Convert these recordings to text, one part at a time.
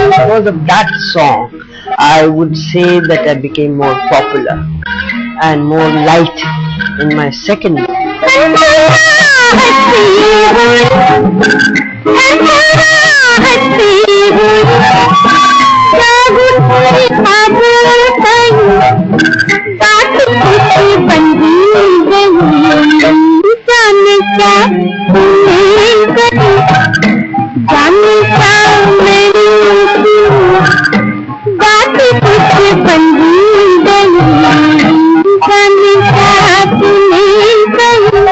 Because of that song, I would say that I became more popular and more light in my second book.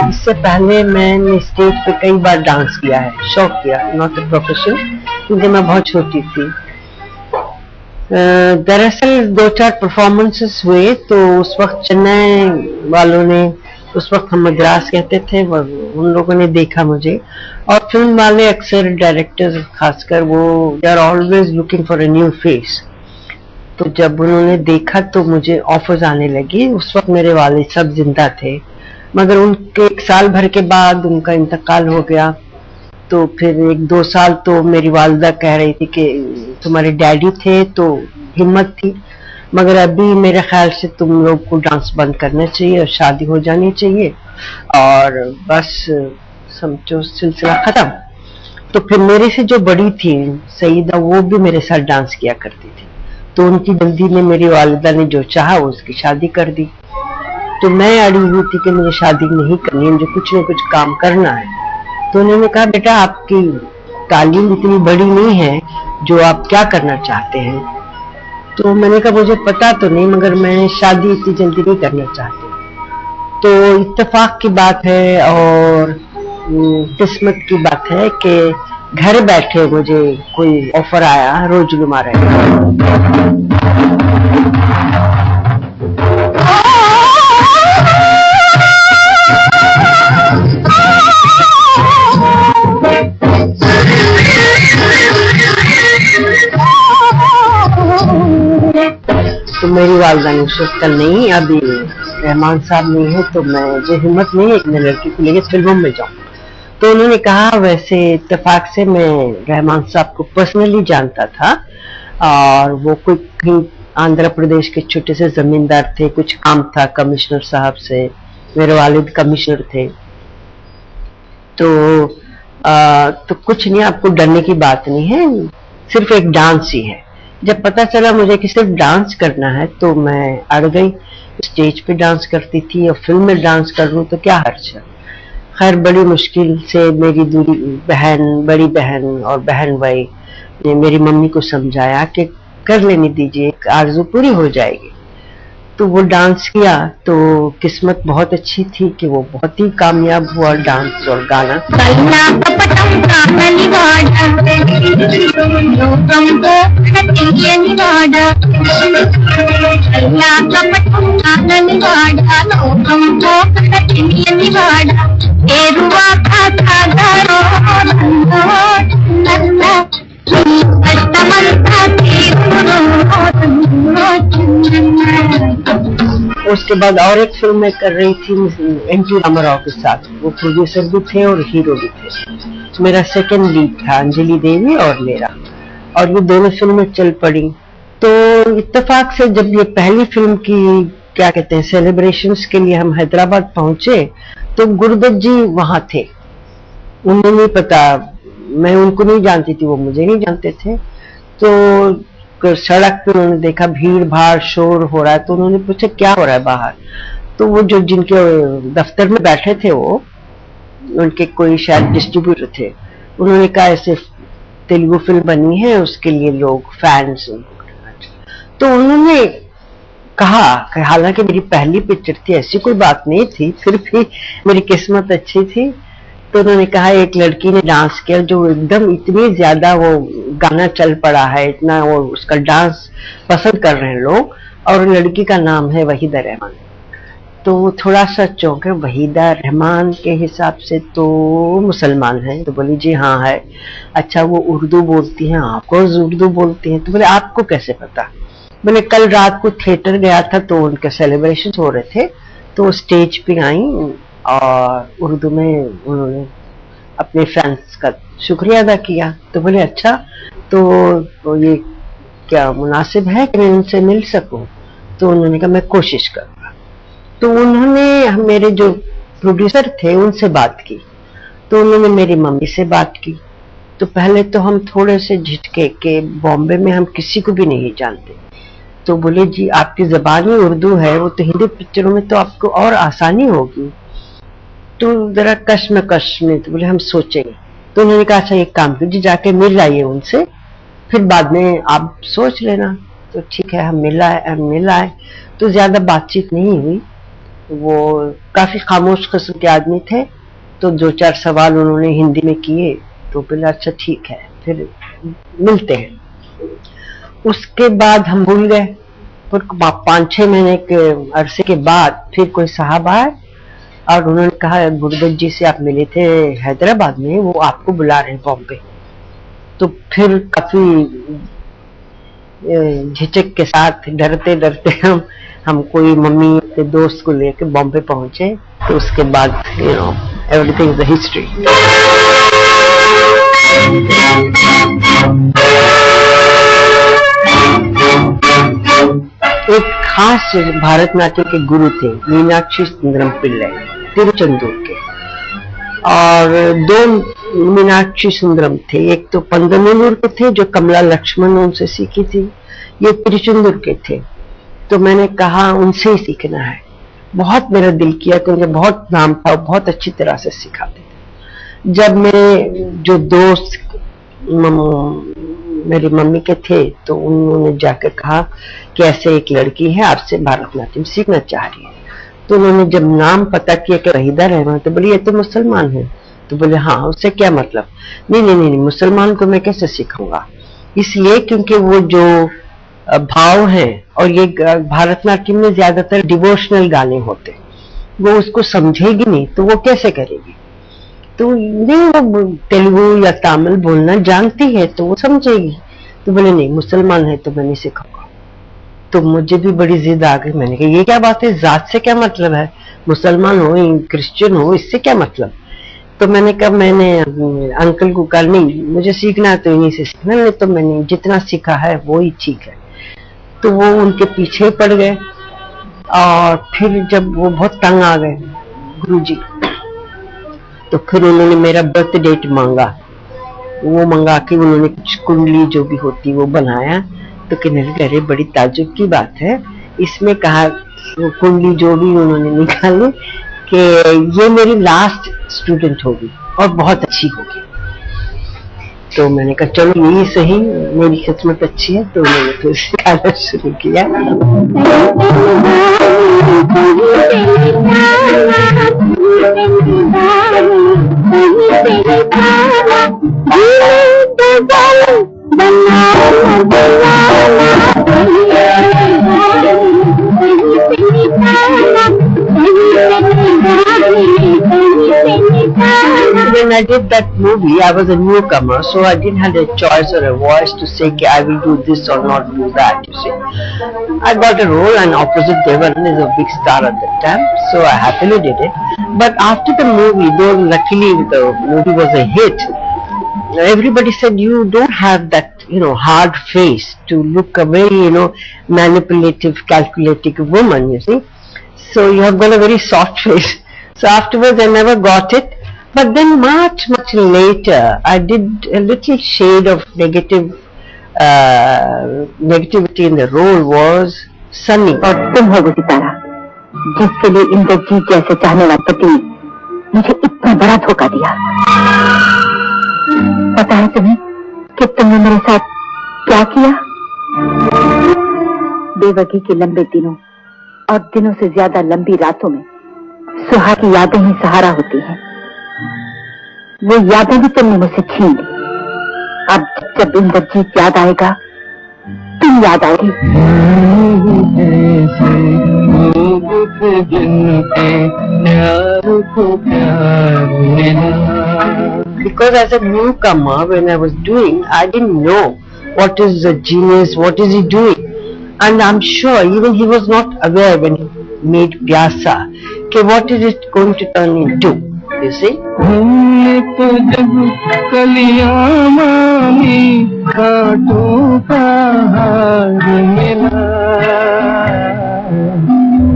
इससे पहले मैंने stage पे कई बार dance किया है, शौक किया, नॉट अ प्रोफेशन, क्योंकि मैं बहुत छोटी थी। दरअसल 2-4 परफॉर्मेंसेस हुए तो उस वक्त चेन्नई वालों ने, उस वक्त हम मद्रास कहते थे, उन लोगों ने देखा मुझे, और फिल्म वाले अक्सर डायरेक्टर्स खासकर वो they are always looking for a new face. तो जब उन्होंने देखा तो मुझे ऑफर्स आने लगी। उस वक्त मेरे वालिद सब जिंदा थे, मगर उनके 1 साल भर के बाद उनका इंतकाल हो गया। तो फिर 1-2 साल तो मेरी वालिदा कह रही थी कि तुम्हारे डैडी थे तो हिम्मत थी, मगर अभी मेरे ख्याल से तुम लोग को डांस बंद करना चाहिए और शादी हो जानी चाहिए, और बस समझो सिलसिला खत्म। तो फिर मेरे से जो बड़ी थी सईदा, वो भी मेरे साथ डांस किया करती थी, तो उनकी जल्दी ने मेरी वालिदा ने जो चाहा उसकी शादी कर दी। तो मैं अड़ी हुई थी कि मुझे शादी नहीं करनी, मुझे कुछ न कुछ काम करना है। तो उन्होंने कहा बेटा आपकी तालीम इतनी बड़ी नहीं है, जो आप क्या करना चाहते हैं? तो मैंने कहा मुझे पता तो नहीं, मगर मैं शादी इतनी जल्दी नहीं करना चाहती। तो इत्तेफाक की बात है और किस्मत की बात है कि घर बैठे मुझे कोई ऑफर आया रोजलुमा तो मेरी वालिदा ने सोचा नहीं, अभी रहमान साहब नहीं है तो मैं जो हिम्मत नहीं है कि मैं लड़की को लेकर फिल्मों में जाऊं। तो उन्होंने कहा वैसे इत्तेफाक से मैं रहमान साहब को पर्सनली जानता था, और वो कोई कहीं आंध्र प्रदेश के छोटे से जमींदार थे, कुछ काम था कमिश्नर साहब से, मेरे वालिद कमिश्नर थे। तो कुछ नहीं, आपको डरने की बात नहीं है, सिर्फ एक डांस ही है। जब पता चला मुझे कि सिर्फ डांस करना है तो मैं अड़ गई। स्टेज पे डांस करती थी और फिल्म में डांस कर लूं तो क्या हर्ज है। खैर बड़ी मुश्किल से मेरी दूरी बड़ी बहन और बहन भाई ने मेरी मम्मी को समझाया कि कर लेने दीजिए, आरज़ू पूरी हो जाएगी। तो वो डांस किया तो किस्मत बहुत अच्छी थी कि वो बहुत ही कामयाब हुआ डांस और गाना। उसके बाद और एक फिल्म मैं कर रही थी एन.टी. रामाराव के साथ, वो प्रोड्यूसर भी थे और हीरो भी थे। मेरा सेकंड लीड था अंजलि देवी और मेरा, और ये दोनों फिल्में चल पड़ी। तो इत्तेफाक से जब ये पहली फिल्म की क्या कहते हैं सेलिब्रेशंस के लिए हम हैदराबाद पहुंचे तो गुरुदत्त जी वहां थे। उन्हें नहीं पता, मैं उनको नहीं जानती थी, वो मुझे नहीं जानते थे। तो सड़क पे उन्होंने देखा भीड़ भाड़ शोर हो रहा है, तो उन्होंने पूछा क्या हो रहा है बाहर। तो वो जो जिनके दफ्तर में बैठे थे, वो उनके कोई शायद डिस्ट्रीब्यूटर थे, उन्होंने कहा ऐसे तेलुगु फिल्म बनी है, उसके लिए लोग फैंस। तो उन्होंने कहा कि हालांकि मेरी पहली पिक्चर थी, ऐसी कोई बात नहीं थी, फिर भी मेरी किस्मत अच्छी थी। तो उन्होंने कहा एक लड़की ने डांस किया जो एकदम इतनी ज्यादा वो गाना चल पड़ा है, इतना वो उसका डांस पसंद कर रहे हैं लोग, और लड़की का नाम है वहीदा रहमान। तो वो थोड़ा सा चौंके, वहीदा रहमान के हिसाब से तो मुसलमान है। तो बोली जी हाँ है। अच्छा वो उर्दू बोलती हैं? आपको उर्दू बोलती हैं। तो बोले आपको कैसे पता? मैंने कल रात को थिएटर गया था, तो उनके सेलिब्रेशन हो रहे थे, तो स्टेज पे आई और उर्दू में उन्होंने अपने फैंस का शुक्रिया अदा किया। तो बोले अच्छा, तो ये क्या मुनासिब है कि मैं उनसे मिल सकूं? तो उन्होंने कहा मैं कोशिश करूंगा। तो उन्होंने मेरे जो प्रोड्यूसर थे उनसे बात की, तो उन्होंने मेरी मम्मी से बात की। तो पहले तो हम थोड़े से झिझके के, बॉम्बे में हम किसी को भी नहीं जानते। तो बोले जी आपकी जबान ही उर्दू है, वो तो हिंदी पिक्चरों में तो आपको और आसानी होगी। तो जरा कश्मकश में, तो बोले हम सोचेंगे। तो उन्होंने कहा अच्छा एक काम कीजिए, जाके मिल आइए उनसे, फिर बाद में आप सोच लेना। तो ठीक है, हम मिल आए। तो ज्यादा बातचीत नहीं हुई, वो काफी खामोश किस्म के आदमी थे। तो 2-4 सवाल उन्होंने हिंदी में किए, तो बोला अच्छा ठीक है फिर मिलते हैं। उसके बाद हम भूल गए। फिर 5-6 महीने के अरसे के बाद फिर कोई साहब आए और उन्होंने कहा गुरदत्त जी से आप मिले थे हैदराबाद में, वो आपको बुला रहे हैं बॉम्बे। तो फिर काफी झिझक के साथ, डरते डरते हम कोई मम्मी के दोस्त को लेकर बॉम्बे पहुंचे। तो उसके बाद एवरीथिंग इज द हिस्ट्री। एक खास भारतनाट्यम के गुरु थे मीनाक्षी सुंदरम पिल्ले, तिरुचंदूर के, और 2 मीनाक्षी सुंदरम थे। एक तो पंदनूर के थे जो कमला लक्ष्मण उनसे सीखी थी, ये तिरुचंदूर के थे। तो मैंने कहा उनसे ही सीखना है। बहुत मेरा दिल किया क्योंकि बहुत नाम था, बहुत अच्छी तरह से सिखाते थे। जब मेरे जो दोस्त मेरी मम्मी के थे, तो उन्होंने जाकर कहा कि ऐसे एक लड़की है आपसे भरतनाट्यम सीखना चाह रही है। तो उन्होंने जब नाम पता किया कि वहीदा रहमान, तो बोले ये तो मुसलमान है। तो बोले हाँ, उससे क्या मतलब? नहीं, मुसलमान को मैं कैसे सिखाऊंगा? इसलिए क्योंकि वो जो भाव है, और ये भारतनाट्यम में ज्यादातर डिवोशनल गाने होते, वो उसको समझेगी नहीं तो वो कैसे करेगी? तो नहीं, वो तेलुगु या तमिल बोलना जानती है तो वो समझेगी। तो बोले नहीं, मुसलमान है तो मैं नहीं सिखाऊंगा। तो मुझे भी बड़ी जिद आ गई। मैंने कहा ये क्या बात है, जात से क्या मतलब है? मुसलमान हो क्रिश्चियन हो, इससे क्या मतलब? तो मैंने कहा, मैंने अंकल को कहा नहीं मुझे सीखना है तो इन्हीं से सीखना, नहीं तो मैंने जितना सीखा है वो ही ठीक है। तो वो उनके पीछे पड़ गए, और फिर जब वो बहुत तंग आ गए गुरुजी, तो फिर उन्होंने मेरा बर्थ डेट मांगा। वो मंगा के उन्होंने कुछ कुंडली जो भी होती वो बनाया। तो कहने लगे अरे बड़ी ताज्जुब की बात है, इसमें कहा वो कुंडली जो भी उन्होंने निकाली कि ये मेरी लास्ट स्टूडेंट होगी और बहुत अच्छी होगी। तो मैंने कहा चलो यही सही, मेरी किस्मत अच्छी है। तो उन्होंने फिर सिखाना शुरू किया। When I did that movie, I was a newcomer, so I didn't have a choice or a voice to say I will do this or not do that, you see. I got a role, and opposite Devan is a big star at that time, so I happily did it. But after the movie, though luckily the movie was a hit, everybody said you don't have that, hard face to look a very, manipulative, calculating woman, you see. So you have got a very soft face. So afterwards I never got it. But then much later, I did a little shade of negative negativity in the role was Sunny. और तुम हो वो सितारा जिसके लिए इंद्रजीत जैसे चाहने वाले पति मुझे इतना बड़ा धोखा दिया। पता है तुम्हें कि तुमने मेरे साथ क्या किया? बेवजह के लंबे दिनों और दिनों से ज्यादा लंबी रातों में सुहाग की यादें ही सहारा होती हैं। वो यादें भी तुमने मुझसे छीन ली। अब जब इंद्रजीत याद आएगा तुम याद आओगी। Because as a newcomer, when I was doing, I didn't know what is a genius, what is he doing, and I'm sure even he was not aware when he made Pyasa, okay, what is it going to turn into? You see?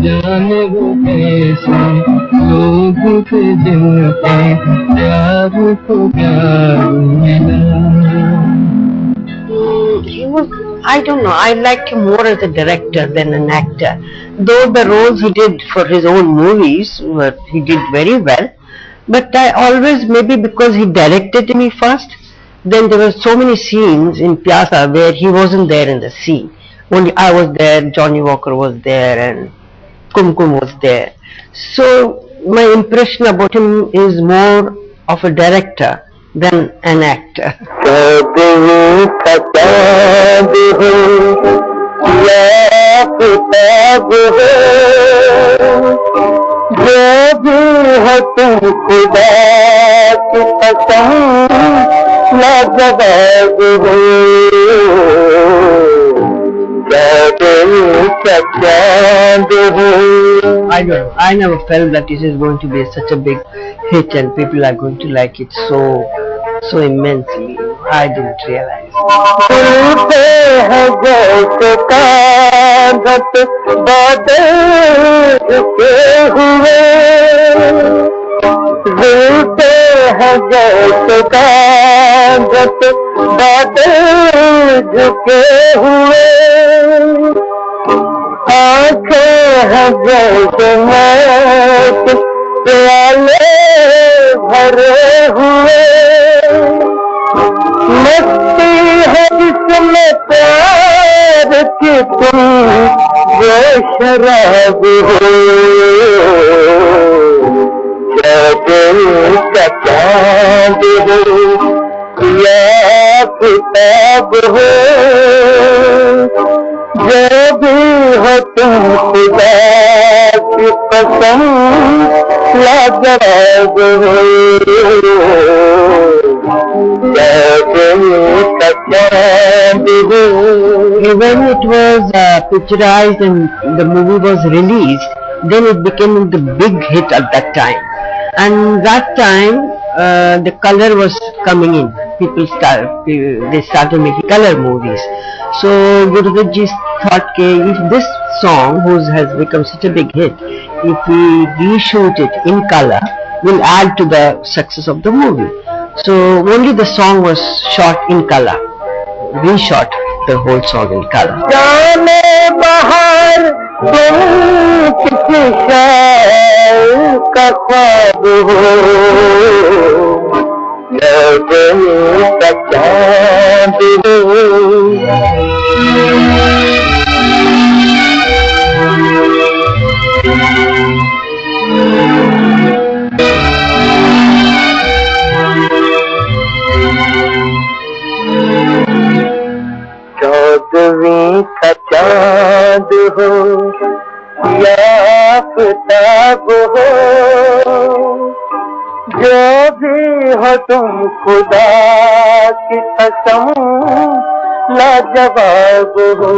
जाने वो कैसे लोग थे जिनके प्यार को प्यार मिला। He was, I don't know, I liked him more as a director than an actor. Though the roles he did for his own movies, he did very well. But I always, maybe because he directed me first, then there were so many scenes in Pyasa where he wasn't there in the scene. Only I was there, Johnny Walker was there, and Kumkum was there. So my impression about him is more of a director than an actor. I don't know. I never felt that this is going to be such a big hit and people are going to like it so immensely. I didn't realize. भरे हुए मस्ती है जिसमें प्यार की तुम वो शराब हो का चांद हो या किताब हो जो भी हो तुम खुदा की कसम लाजवाब हो When it was picturized and the movie was released, then it became the big hit at that time. And that time the color was coming in. They started making color movies. So Gurudutt ji thought, if this song, has become such a big hit, if we reshoot it in color, will add to the success of the movie. So only the song was shot in color. We shot the whole song in color. जाने बाहर तुम किसी शायर का ख्वाब हो का चांद हो चौदहवीं का चांद हो या आफताब हो जो भी हो तुम खुदा की कसम लाजवाब हो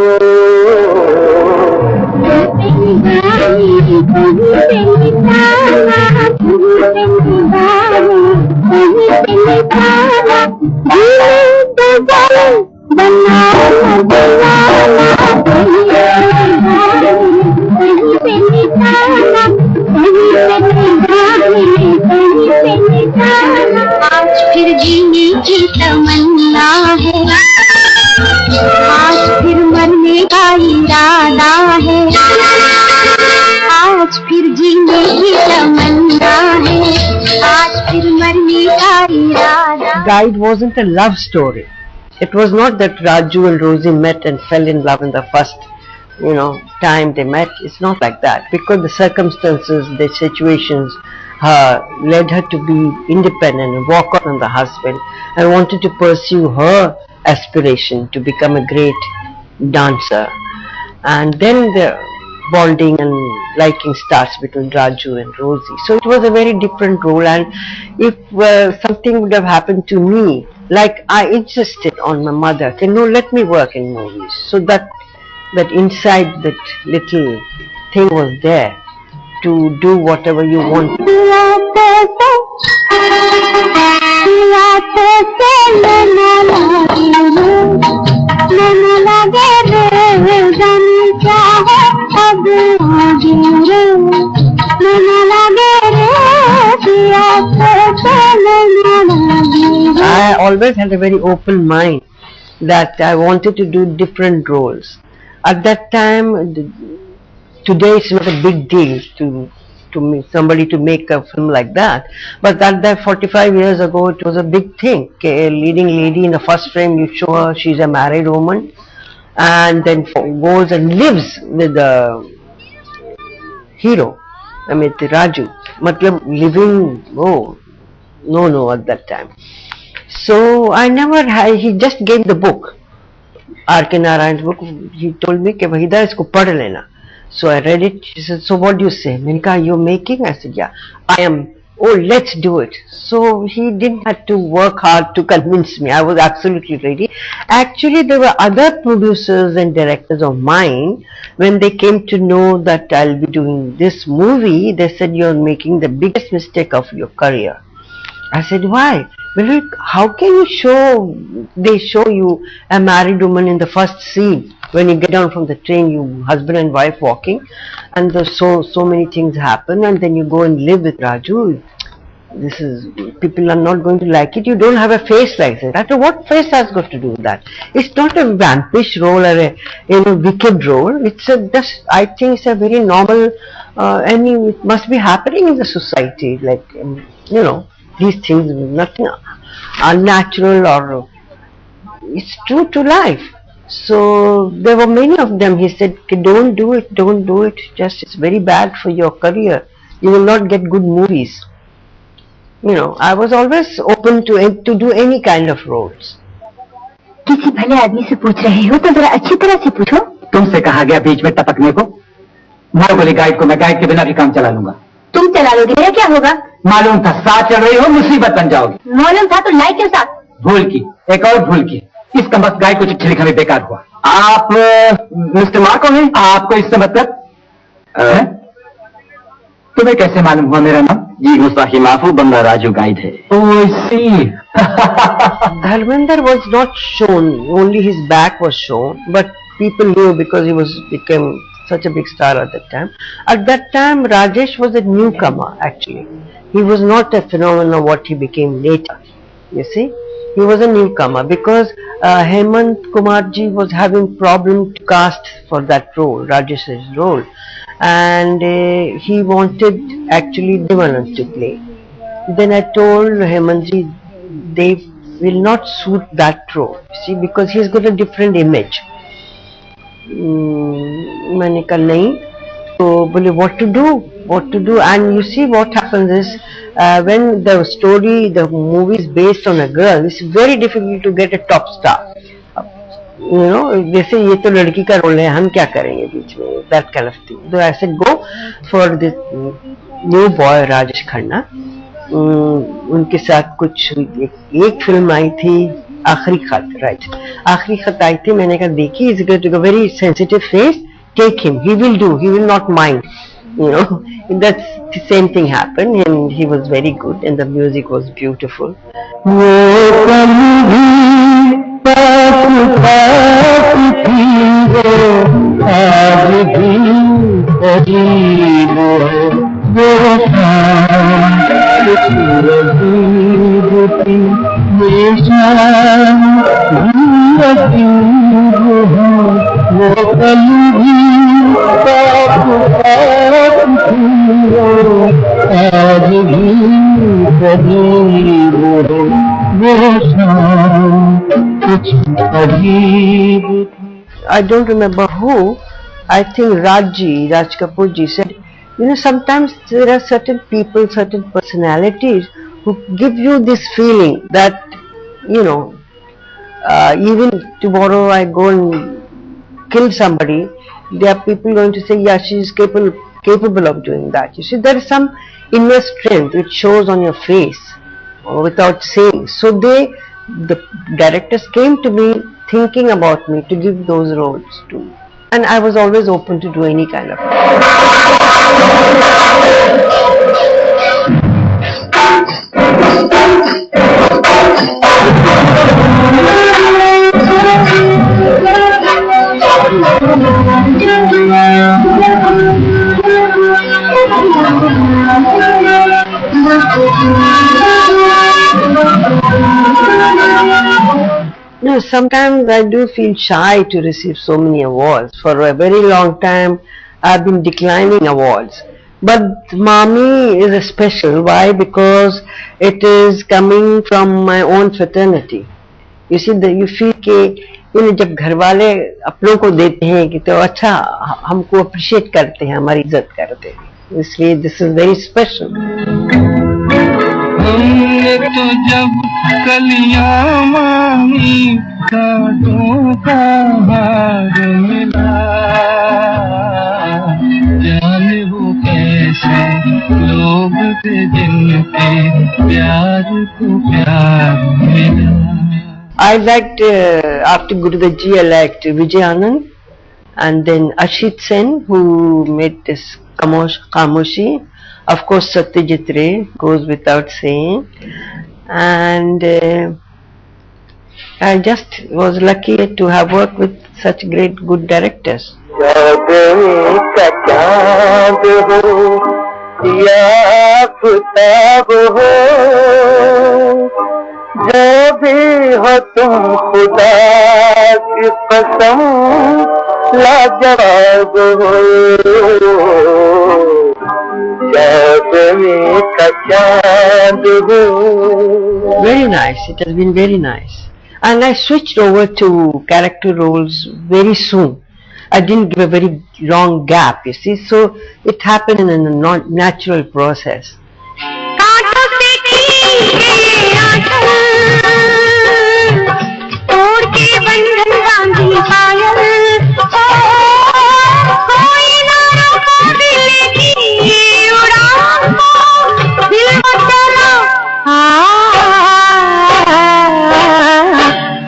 आज फिर जीने की तमन्ना है Guide wasn't a love story. It was not that Raju and Rosie met and fell in love in the first, time they met. It's not like that, because the circumstances, the situations, led her to be independent and walk out on the husband and wanted to pursue her aspiration to become a great dancer. And then the bonding and liking starts between Raju and Rosie. So it was a very different role, and if something would have happened to me, like I insisted on my mother, okay, no, let me work in movies. So that inside that little thing was there to do whatever you want. I always had a very open mind that I wanted to do different roles. At that time, today it's not a big deal to somebody to make a film like that, but at that 45 years ago it was a big thing. Okay, a leading lady in the first frame, you show her, she's a married woman, and then goes and lives with the hero, Raju. Matlab living, no at that time. So I never had, he just gave the book, R.K. Narayan's book. He told me, Wahida, isko padh lena. So I read it. He said, so what do you say? Maine kaha, you're making? I said, yeah, I am. Oh, let's do it. So he didn't have to work hard to convince me. I was absolutely ready. Actually, there were other producers and directors of mine. When they came to know that I'll be doing this movie, they said, you're making the biggest mistake of your career. I said, why? Well, how can you they show you a married woman in the first scene. When you get down from the train, you husband and wife walking, and so many things happen, and then you go and live with Raju. People are not going to like it. You don't have a face like that. After what face has got to do with that? It's not a vampish role or a wicked role. It's I think it's a very normal, it must be happening in the society. Like, these things, nothing unnatural, or it's true to life. So there were many of them. He said, don't do it, just it's very bad for your career. You will not get good movies. I was always open to do any kind of roles. किसी भले आदमी से पूछ रहे हो तो जरा अच्छी तरह से पूछो। तुमसे कहा गया बीच में टपकने को। मारो बोले गाइड को, मैं गाइड के बिना भी काम चला लूंगा। तुम चला लोगे, मेरा क्या होगा? मालूम था साथ चल रही हो, मुसीबत बन जाओगी। मालूम था तो लाई क्यों साथ? भूल की, एक और भूल की। इस कमबख्त गाइड को चिट्ठी लिखना भी बेकार हुआ। आप मिस्टर मार्को हैं? आपको इससे मतलब? तुम्हें कैसे मालूम हुआ मेरा नाम? जी, मुस्ताकी माफू बंदा राजू गाइड है। Oh, see. Dharmender was not shown, only his back was shown, but people knew because he became such a big star at that time. At that time, Rajesh was a newcomer actually. He was not a phenomenon what he became later. You see, he was a newcomer because Hemant Kumarji was having problem to cast for that role, Rajesh's role, and he wanted actually Devanand to play. Then I told Hemantji, they will not suit that role, see, because he's got a different image. मैंने कहा नहीं, तो बोले what to do, and you see what happens is when the movie is based on a girl, it's very difficult to get a top star. जैसे ये तो लड़की का रोल है, हम क्या करेंगे बीच में, that kind of thing. So I said go for this new boy Rajesh Khanna. उनके साथ कुछ एक फिल्म आई थी आखिरी खत, राइट, आखिरी खत आई थी. मैंने कहा देखिए, is going to go very sensitive face, take him, he will not mind, that's the same thing happened, and he was very good and the music was beautiful. आज भी करीब हो वो शाम कुछ अजीब. I don't remember who. I think Raj Kapoor ji said, sometimes there are certain people, certain personalities who give you this feeling that, even tomorrow I go and kill somebody, there are people going to say, yeah, she is capable of doing that. You see, there is some inner strength which shows on your face without saying. So the directors came to me thinking about me to give those roles to me. And I was always open to do any kind of sometimes I do feel shy to receive so many awards. For a very long time I've been declining awards. But Mami is a special. Why? Because it is coming from my own fraternity. You see, you feel कि जब घर वाले अपनों को देते हैं कि तो अच्छा हमको अप्रिशिएट करते हैं, हमारी इज्जत करते हैं, इसलिए दिस इज वेरी स्पेशल. हमने तो जब कलियां मांगी कांटों का हार मिला, जाने वो कैसे लोग थे जिनके प्यार को प्यार मिला. I liked, after Gurudat ji, I liked Vijay Anand and then Ashit Sen, who made this Kamoshi. Of course, Satyajit Ray goes without saying. And I just was lucky to have worked with such great, good directors. जो भी हो तुम खुदा की कसम लाजवाब हो, चांदनी का चांद हो. Very nice. It has been very nice. And I switched over to character roles very soon. I didn't give a very long gap, you see. So it happened in a natural process.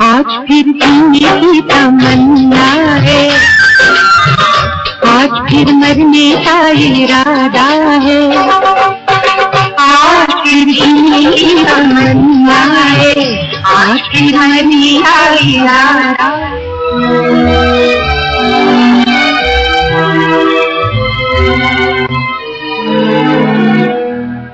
आज फिर जीने की तमन्ना है, आज फिर मरने का इरादा है, आज फिर जीने की तमन्ना है, आज फिर मरने का इरादा.